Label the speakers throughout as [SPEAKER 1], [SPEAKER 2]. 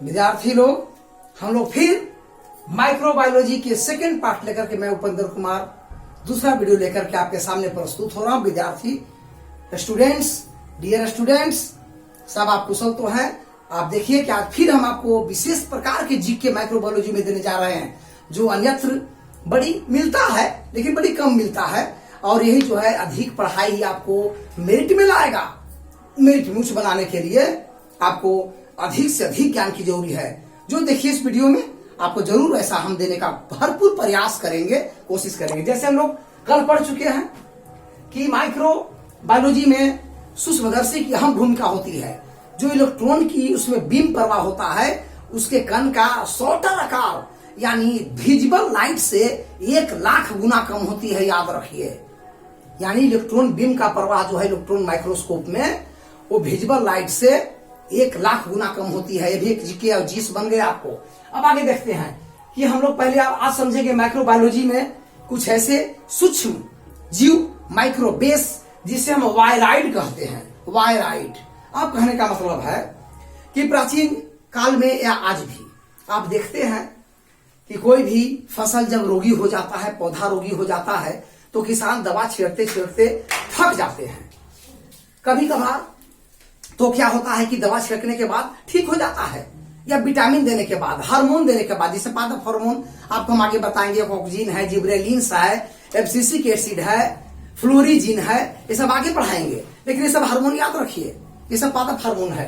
[SPEAKER 1] विद्यार्थी लोग, हम लोग फिर माइक्रोबायोलॉजी के सेकेंड पार्ट लेकर के मैं उपेंद्र कुमार दूसरा वीडियो लेकर के आपके सामने प्रस्तुत हो रहा हूं। विद्यार्थी स्टूडेंट्स, डियर स्टूडेंट्स, सब आप कुशल तो हैं। आप देखिए कि आज फिर हम आपको विशेष प्रकार के जीके माइक्रोबायोलॉजी में देने जा रहे हैं, जो अन्यत्र बड़ी मिलता है लेकिन बड़ी कम मिलता है, और यही जो है अधिक पढ़ाई ही आपको मेरिट में लाएगा। मेरिट में उच्च बनाने के लिए आपको अधिक से अधिक ज्ञान की जरूरी है। जो देखिए इस वीडियो में आपको जरूर ऐसा हम देने का भरपूर प्रयास करेंगे, कोशिश करेंगे। जैसे हम लोग कल पढ़ चुके हैं कि माइक्रोबायोलॉजी में सूक्ष्मदर्शी की अहम भूमिका होती है। जो इलेक्ट्रॉन की उसमें बीम प्रवाह होता है, उसके कण का शॉर्टर आकार यानी विजिबल लाइट से 1,00,000 गुना कम होती है, याद रखिए। यानी इलेक्ट्रॉन बीम का प्रवाह जो है इलेक्ट्रॉन माइक्रोस्कोप में, वो विजिबल लाइट से 1,00,000 गुना कम होती है। ये भी एक जीके और जीस बन गया आपको। अब आगे देखते हैं कि हम लोग पहले आज समझेंगे माइक्रोबायोलॉजी में कुछ ऐसे सूक्ष्म जीव माइक्रोबेस, जिसे हम वायराइड कहते हैं। वायराइड अब कहने का मतलब है कि प्राचीन काल में या आज भी आप देखते हैं कि कोई भी फसल जब रोगी हो जाता है, पौधा रोगी हो जाता है, तो किसान दवा छिड़कते छिड़कते थक जाते हैं। कभी कभार तो क्या होता है कि दवा छिड़कने के बाद ठीक हो जाता है, या विटामिन देने के बाद, हार्मोन देने के बाद, जिसे पादप हार्मोन आपको हम आगे बताएंगे, ऑक्सीजन है, जिब्रेलिन्स है, एब्सिसिक एसिड है, फ्लोरिजिन है, ये सब आगे पढ़ाएंगे। लेकिन ये सब हार्मोन याद रखिए, ये सब पादप हार्मोन है।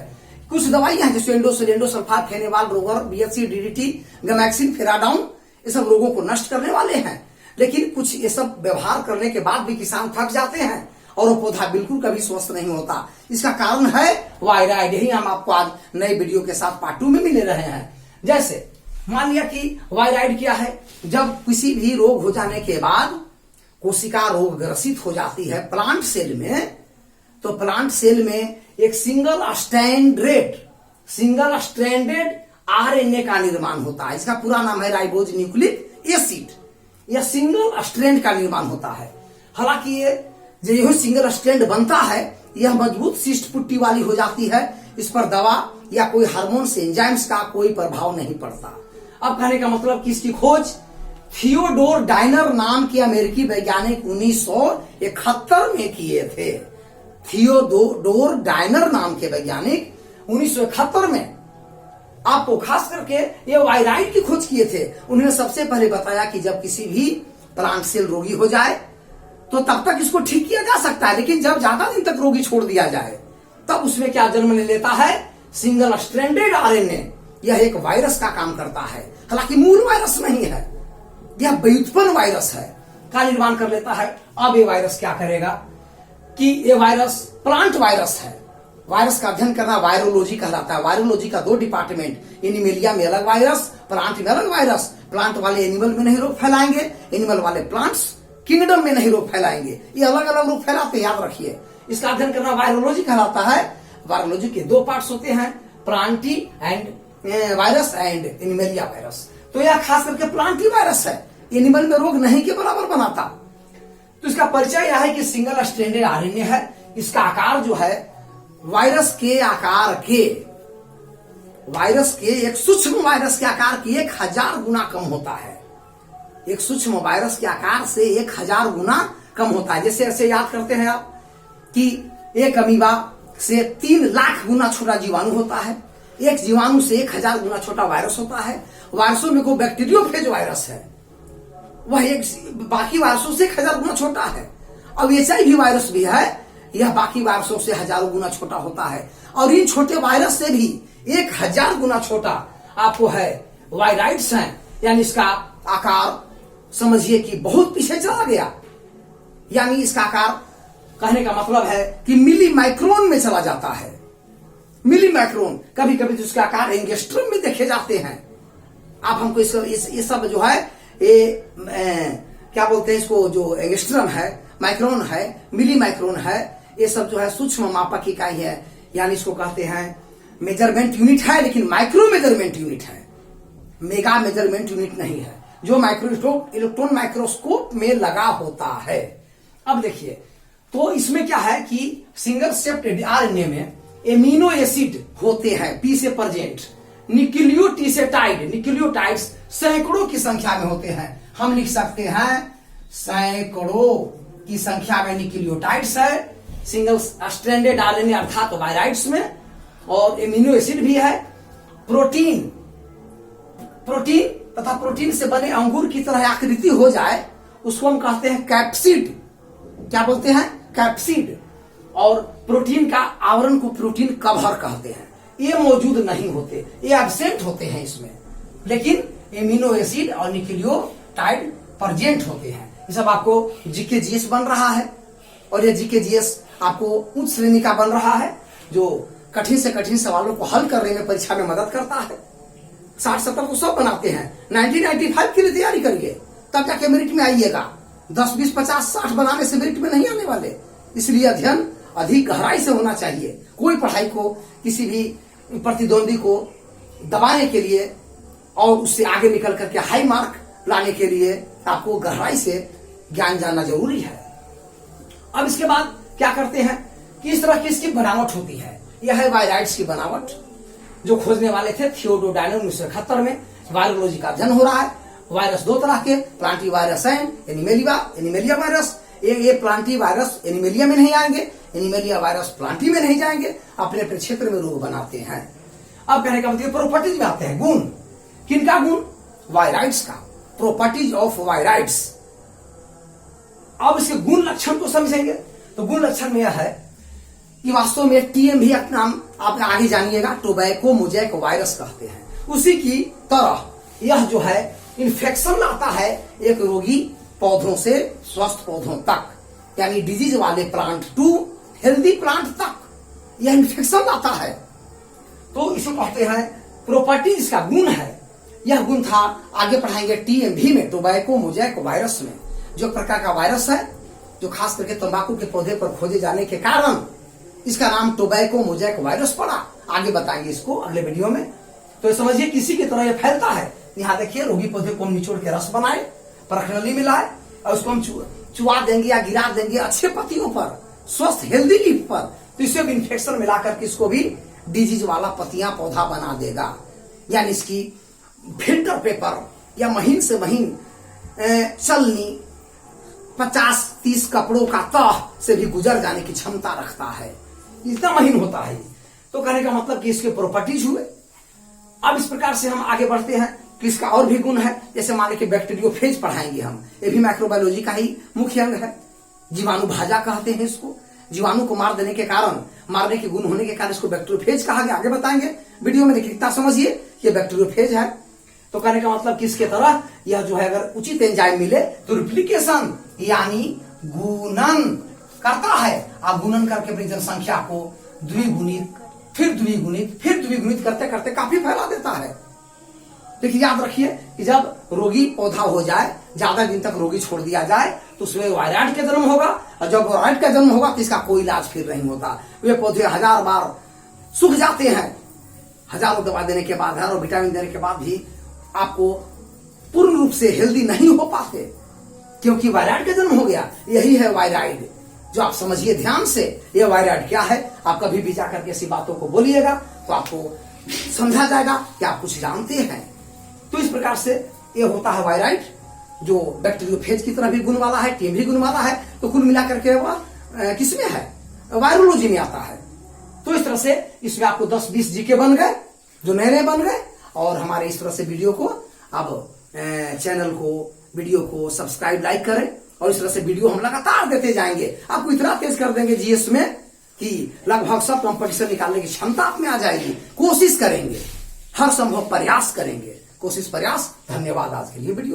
[SPEAKER 1] कुछ दवाइयां हैं जैसे एंडोसल्फान, फेनेवाल, रोगर, बीएचसी, डीडीटी, गैमेक्सिन, फेराडाउन, ये सब रोगों को नष्ट करने वाले हैं। लेकिन कुछ ये सब व्यवहार करने के बाद भी किसान थक जाते हैं और वो पौधा बिल्कुल कभी स्वस्थ नहीं होता। इसका कारण है वायराइड। यही हम आपको आज नए वीडियो के साथ पार्ट 2 में मिले रहे हैं। जैसे मान लिया कि वायराइड क्या है, जब किसी भी रोग हो जाने के बाद कोशिका रोग ग्रसित हो जाती है प्लांट सेल में, तो प्लांट सेल में एक सिंगल स्ट्रैंडेड आरएनए का निर्माण होता है। इसका पूरा नाम है राइबोज न्यूक्लिक एसिड। यह सिंगल स्ट्रैंड का निर्माण होता है। हालांकि ये जो यही सिंगल स्ट्रैंड बनता है, यह मजबूत शिष्ट पुट्टी वाली हो जाती है। इस पर दवा या कोई हार्मोन से एंजाइम्स का कोई प्रभाव नहीं पड़ता। अब कहने का मतलब कि इसकी खोज थियोडोर डायनर नाम के अमेरिकी वैज्ञानिक 1971 में किए थे। थियोडोर डायनर नाम के वैज्ञानिक 1971 में आपको खास करके ये वायराइड की खोज किए थे। उन्होंने सबसे पहले बताया कि जब किसी भी प्लांट सेल रोगी हो जाए तो तब तक इसको ठीक किया जा सकता है, लेकिन जब ज्यादा दिन तक रोगी छोड़ दिया जाए तब उसमें क्या जन्म ले लेता है, सिंगल स्ट्रैंडेड आरएनए। यह एक वायरस का काम करता है। हालांकि मूल वायरस नहीं है, यह व्युत्पन्न वायरस है का निर्माण कर लेता है। अब ये वायरस क्या करेगा कि ये वायरस प्लांट वायरस है। वायरस का अध्ययन करना वायरोलॉजी कहलाता है। वायरोलॉजी का 2 डिपार्टमेंट, एनिमेलिया में अलग वायरस, प्लांट में अलग वायरस। प्लांट वाले एनिमल में नहीं रोग फैलाएंगे, एनिमल वाले प्लांट्स किंगडम में नहीं रोग फैलाएंगे। ये अलग अलग रोग फैलाते हैं, याद रखिए। इसका अध्ययन करना वायरोलॉजी कहलाता है। वायरोलॉजी के 2 पार्ट्स होते हैं, Plantae and virus and animalia virus. तो यह खास करके प्लांटी वायरस है, एनिमल में रोग नहीं के बराबर बनाता। तो इसका परिचय यह है कि सिंगल स्ट्रैंडेड आरएनए है। इसका आकार जो है वायरस के आकार के, एक सूक्ष्म वायरस के आकार की 1000 गुना कम होता है। एक सूक्ष्म वायरस के आकार से 1000 गुना कम होता है। जैसे ऐसे याद करते हैं आप कि एक अमीबा से 3,00,000 गुना छोटा जीवाणु होता है। एक जीवाणु से 1000 गुना छोटा वायरस होता है। वायरसों में को बैक्टीरियोफेज वायरस है, वह एक बाकी वायरसों से 1000 गुना छोटा है। अब एचआईवी वायरस भी है, यह बाकी वायरसों से हजारों गुना छोटा होता है। और इन छोटे वायरस से भी 1000 गुना छोटा आपको है वायराइड्स हैं। यानी इसका आकार समझिए कि बहुत पीछे चला गया। यानी इसका आकार कहने का मतलब है कि मिली माइक्रोन में चला जाता है। मिली माइक्रोन, कभी कभी तो इसका आकार एंगस्ट्रम में देखे जाते हैं। आप हमको ये सब जो है ये क्या बोलते हैं इसको, जो एंगस्ट्रम है, माइक्रोन है, मिली माइक्रोन है, ये सब जो है सूक्ष्म मापक इकाई है। यानी इसको कहते हैं मेजरमेंट यूनिट है, लेकिन माइक्रो मेजरमेंट यूनिट है, मेगा मेजरमेंट यूनिट नहीं है, जो माइक्रोस्कोप इलेक्ट्रॉन माइक्रोस्कोप में लगा होता है। अब देखिए, तो इसमें क्या है कि सिंगल सेप्टेड आरएनए में एमिनो एसिड होते हैं, पी से प्रेजेंट, न्यूक्लियोटाइड्स सैकड़ों की संख्या में होते हैं। हम लिख सकते हैं सैकड़ों की संख्या में न्यूक्लियोटाइड्स है सिंगल स्ट्रैंडेड आरएनए अर्थात वायराइड्स में, और एमिनो एसिड भी है। प्रोटीन तथा प्रोटीन से बने अंगूर की तरह आकृति हो जाए उसको हम कहते हैं कैप्सिड। क्या बोलते हैं? कैप्सिड। और प्रोटीन का आवरण को प्रोटीन कवर कहते हैं। ये मौजूद नहीं होते, ये एब्सेंट होते हैं इसमें, लेकिन एमिनो एसिड और न्यूक्लियोटाइड प्रेजेंट होते हैं। ये सब आपको जीके जीएस बन रहा है, और ये जीके जीएस आपको उच्च श्रेणी का बन रहा है जो कठिन से कठिन सवालों को हल करने में परीक्षा में मदद करता है। 60-70 तो सब बनाते हैं। 1995 के लिए तैयारी करिए, तब जाके मेरिट में आइएगा। 10, 20, 50, 60 बनाने से मेरिट में नहीं आने वाले। इसलिए अध्ययन अधिक गहराई से होना चाहिए। कोई पढ़ाई को किसी भी प्रतिद्वंदी को दबाने के लिए और उससे आगे निकल करके हाई मार्क लाने के लिए आपको गहराई से ज्ञान जानना जरूरी है। अब इसके बाद क्या करते हैं, किस तरह की इसकी बनावट होती है। यह है वायराइड्स की बनावट, जो खोजने वाले थे थियोडोर डायनर 1971 में। वायरोलॉजी का अध्ययन हो रहा है। वायरस दो तरह के, Plantae virus and animalia virus. ये प्लांटी वायरस एनिमेलिया में नहीं आएंगे, एनिमेलिया वायरस प्लांटी में नहीं जाएंगे, अपने अपने क्षेत्र में रोग बनाते हैं। अब कहने का मतलब प्रॉपर्टीज में आते हैं। गुण, किनका गुण? वायराइड्स का। Properties of viroids. अब इसके गुण लक्षण को समझेंगे तो गुण लक्षण में यह है कि वास्तव में टीएम भी अपना नाम आप आगे जानिएगा, टोबैको मोजैक वायरस कहते हैं। उसी की तरह यह जो है इन्फेक्शन लाता है एक रोगी पौधों से स्वस्थ पौधों तक, यानी डिजीज वाले प्लांट टू हेल्दी प्लांट तक यह इन्फेक्शन लाता है। तो इसे कहते हैं प्रॉपर्टीज, इसका गुण है। यह गुण था, आगे पढ़ाएंगे टीएमवी में, टोबैको मोजैक वायरस में, जो प्रकार का वायरस है जो खास करके तंबाकू के पौधे पर खोजे जाने के कारण इसका नाम टोबैको मोजैक वायरस पड़ा। आगे बताएंगे इसको अगले वीडियो में। तो समझिए किसी की तरह यह फैलता है। यहाँ देखिए, रोगी पौधे को हम निचोड़ के रस बनाए, परखनली मिलाए और उसको हम चुआ देंगे या गिरा देंगे अच्छे पत्तियों पर, स्वस्थ हेल्दी लीफ पर, तो इससे भी इन्फेक्शन मिलाकर के इसको भी डिजीज वाला पत्तियां पौधा बना देगा। यानी इसकी फिल्टर पेपर या महीन से महीन चलनी 50-30 कपड़ों का तह से भी गुजर जाने की क्षमता रखता है, इतना महीन होता है। तो कहने का मतलब कि इसके प्रॉपर्टीज हुए। अब इस प्रकार से हम आगे बढ़ते हैं कि इसका और भी गुण है। जैसे मान लीजिए बैक्टीरियोफेज पढ़ाएंगे हम, ये भी माइक्रोबायोलॉजी का ही मुख्य अंग है। जीवाणु भाजा कहते हैं इसको। जीवाणु को मार देने के कारण, मारने के गुण होने के कारण इसको बैक्टीरियोफेज कहा गया। आगे बताएंगे वीडियो में, देखिए इतना समझिए ये बैक्टीरियोफेज है। तो कहने का मतलब किसके तरह यह जो है अगर उचित एंजाइम मिले तो रिप्लिकेशन यानी गुणन करता है। आप गुणन करके अपनी जनसंख्या को द्विगुणित, फिर द्विगुणित, फिर द्विगुणित करते करते काफी फैला देता है। लेकिन याद रखिए कि जब रोगी पौधा हो जाए, ज्यादा दिन तक रोगी छोड़ दिया जाए तो उसमें वायराइड का जन्म होगा, और जब वायराइड का जन्म होगा तो इसका कोई इलाज फिर नहीं होता। वे पौधे 1000 बार सूख जाते हैं, हजारों दवा देने के बाद, हजारों विटामिन देने के बाद भी आपको पूर्ण रूप से हेल्दी नहीं हो पाते, क्योंकि वायराइड का जन्म हो गया। यही है वायराइड, जो आप समझिए ध्यान से। यह वायराइड क्या है, आप कभी भी जाकर के ऐसी बातों को बोलिएगा तो आपको समझा जाएगा कि आप कुछ जानते हैं। तो इस प्रकार से यह होता है वायराइड, जो बैक्टीरियोफेज की तरह भी गुण वाला है, टीएम भी गुण वाला है। तो कुल मिलाकर के वह किसमें है, वायरोलॉजी में आता है। तो इस तरह से इसमें आपको 10-20 जीके बन गए, जो नए नए बन गए। और हमारे इस तरह से वीडियो को अब चैनल को, वीडियो को सब्सक्राइब, लाइक करें, और इस तरह से वीडियो हम लगातार देते जाएंगे। आपको इतना तेज कर देंगे जीएस में कि लगभग सब कंपटीशन निकालने की क्षमता आप में आ जाएगी। कोशिश करेंगे, हर संभव प्रयास करेंगे, कोशिश प्रयास। धन्यवाद आज के लिए वीडियो।